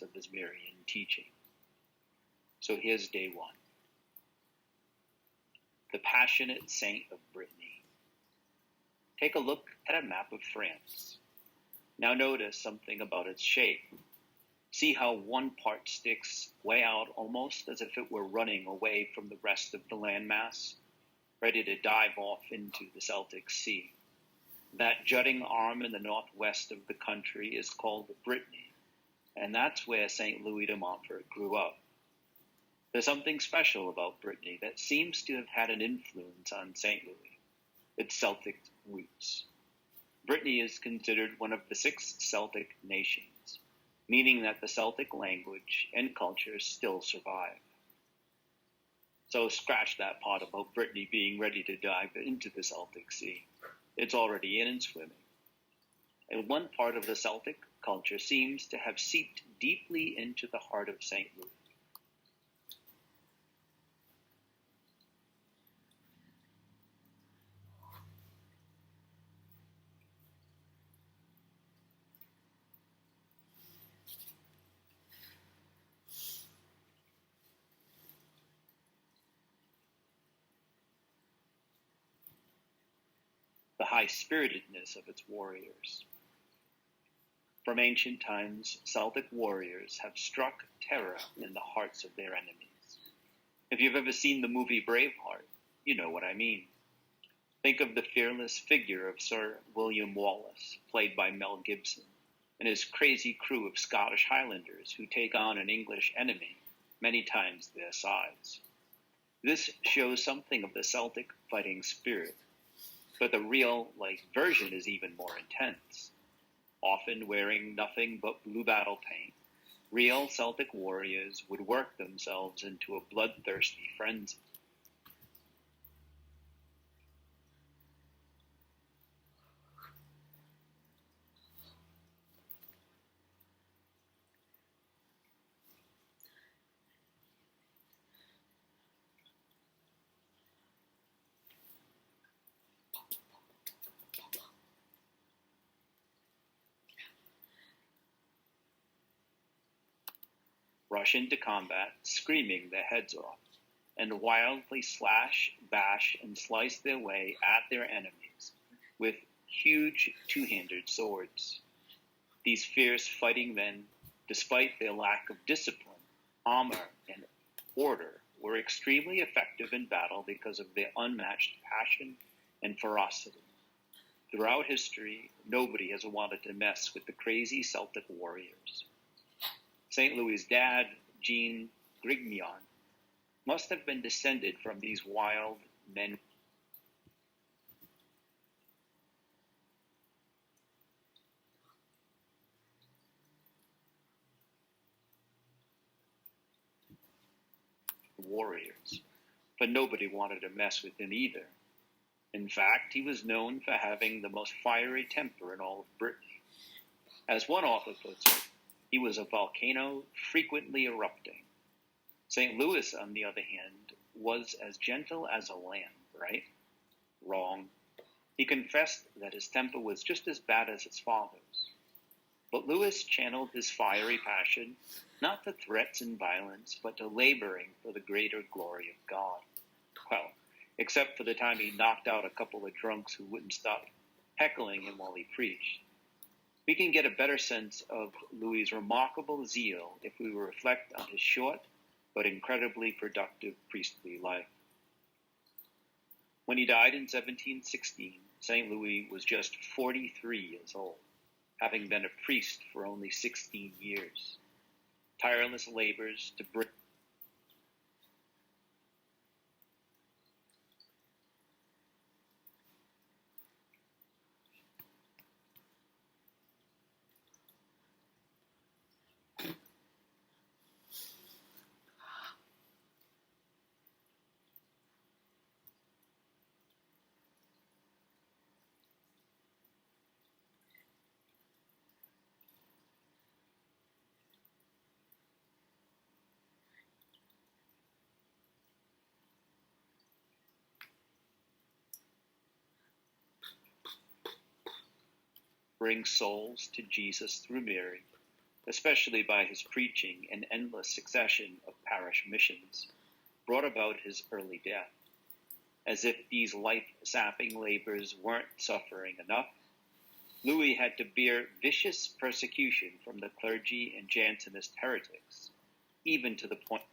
of his Marian teaching. So here's day one. The Passionate Saint of Brittany. Take a look at a map of France. Now notice something about its shape. See how one part sticks way out almost as if it were running away from the rest of the landmass, ready to dive off into the Celtic Sea. That jutting arm in the northwest of the country is called Brittany, and that's where St. Louis de Montfort grew up. There's something special about Brittany that seems to have had an influence on St. Louis, its Celtic roots. Brittany is considered one of the 6 Celtic nations, meaning that the Celtic language and culture still survive. So scratch that part about Brittany being ready to dive into the Celtic Sea. It's already in and swimming. And one part of the Celtic culture seems to have seeped deeply into the heart of St. Louis. The high-spiritedness of its warriors. From ancient times, Celtic warriors have struck terror in the hearts of their enemies. If you've ever seen the movie Braveheart, you know what I mean. Think of the fearless figure of Sir William Wallace, played by Mel Gibson, and his crazy crew of Scottish Highlanders who take on an English enemy, many times their size. This shows something of the Celtic fighting spirit. But the real-life version is even more intense. Often wearing nothing but blue battle paint, real Celtic warriors would work themselves into a bloodthirsty frenzy. Rush into combat, screaming their heads off, and wildly slash, bash, and slice their way at their enemies with huge two-handed swords. These fierce fighting men, despite their lack of discipline, armor, and order, were extremely effective in battle because of their unmatched passion and ferocity. Throughout history, nobody has wanted to mess with the crazy Celtic warriors. St. Louis' dad, Jean Grignion, must have been descended from these wild men. Warriors, but nobody wanted to mess with him either. In fact, he was known for having the most fiery temper in all of Brittany. As one author puts it, he was a volcano frequently erupting. St. Louis, on the other hand, was as gentle as a lamb, right? Wrong. He confessed that his temper was just as bad as his father's. But Louis channeled his fiery passion not to threats and violence, but to laboring for the greater glory of God. Well, except for the time he knocked out a couple of drunks who wouldn't stop heckling him while he preached. We can get a better sense of Louis' remarkable zeal if we reflect on his short but incredibly productive priestly life. When he died in 1716, St. Louis was just 43 years old, having been a priest for only 16 years. Tireless labors to bring souls to Jesus through Mary, especially by his preaching and endless succession of parish missions, brought about his early death. As if these life-sapping labors weren't suffering enough, Louis had to bear vicious persecution from the clergy and Jansenist heretics, even to the point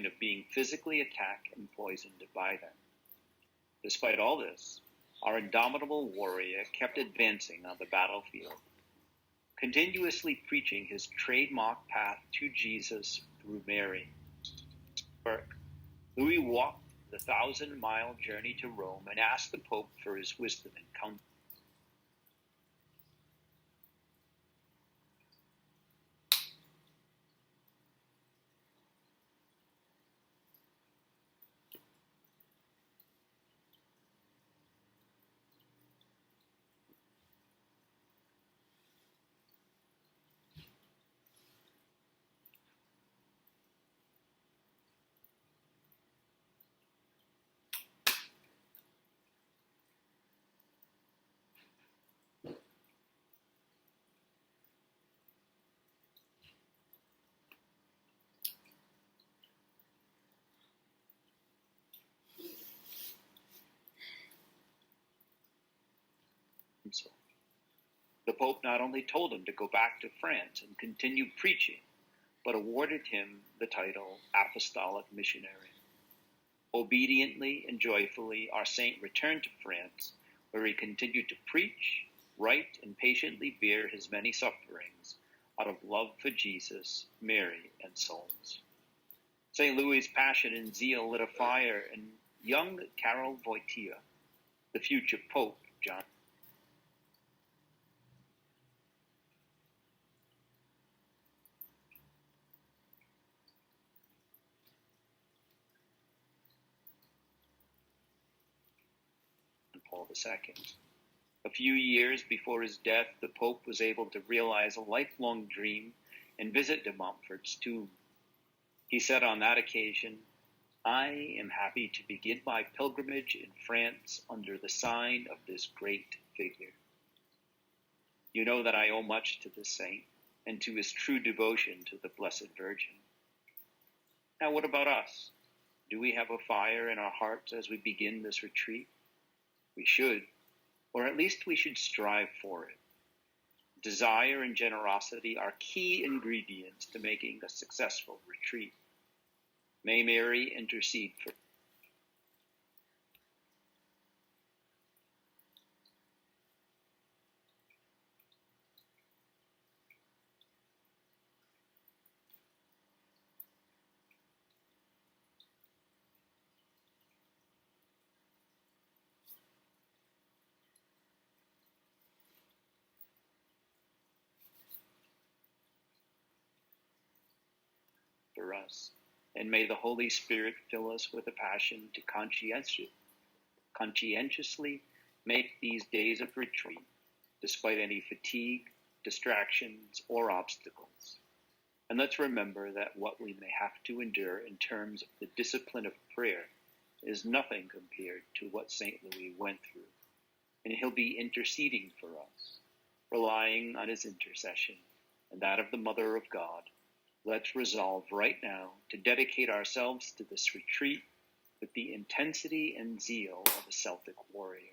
of being physically attacked and poisoned by them. Despite all this, our indomitable warrior kept advancing on the battlefield, continuously preaching his trademark path to Jesus through Mary. Louis walked the 1,000-mile journey to Rome and asked the Pope for his wisdom and counsel. The Pope not only told him to go back to France and continue preaching, but awarded him the title Apostolic Missionary. Obediently and joyfully, our saint returned to France, where he continued to preach, write, and patiently bear his many sufferings out of love for Jesus, Mary, and souls. St. Louis' passion and zeal lit a fire in young Karol Wojtyła, the future Pope John. Paul II. A few years before his death, the Pope was able to realize a lifelong dream and visit de Montfort's tomb. He said on that occasion, "I am happy to begin my pilgrimage in France under the sign of this great figure. You know that I owe much to this saint and to his true devotion to the Blessed Virgin. Now what about us? Do we have a fire in our hearts as we begin this retreat? We should, or at least we should strive for it. Desire and generosity are key ingredients to making a successful retreat. May Mary intercede for us, and may the Holy Spirit fill us with a passion to conscientiously make these days of retreat, despite any fatigue, distractions, or obstacles. And let's remember that what we may have to endure in terms of the discipline of prayer is nothing compared to what St. Louis went through, and he'll be interceding for us, relying on his intercession and that of the Mother of God. Let's resolve right now to dedicate ourselves to this retreat with the intensity and zeal of a Celtic warrior.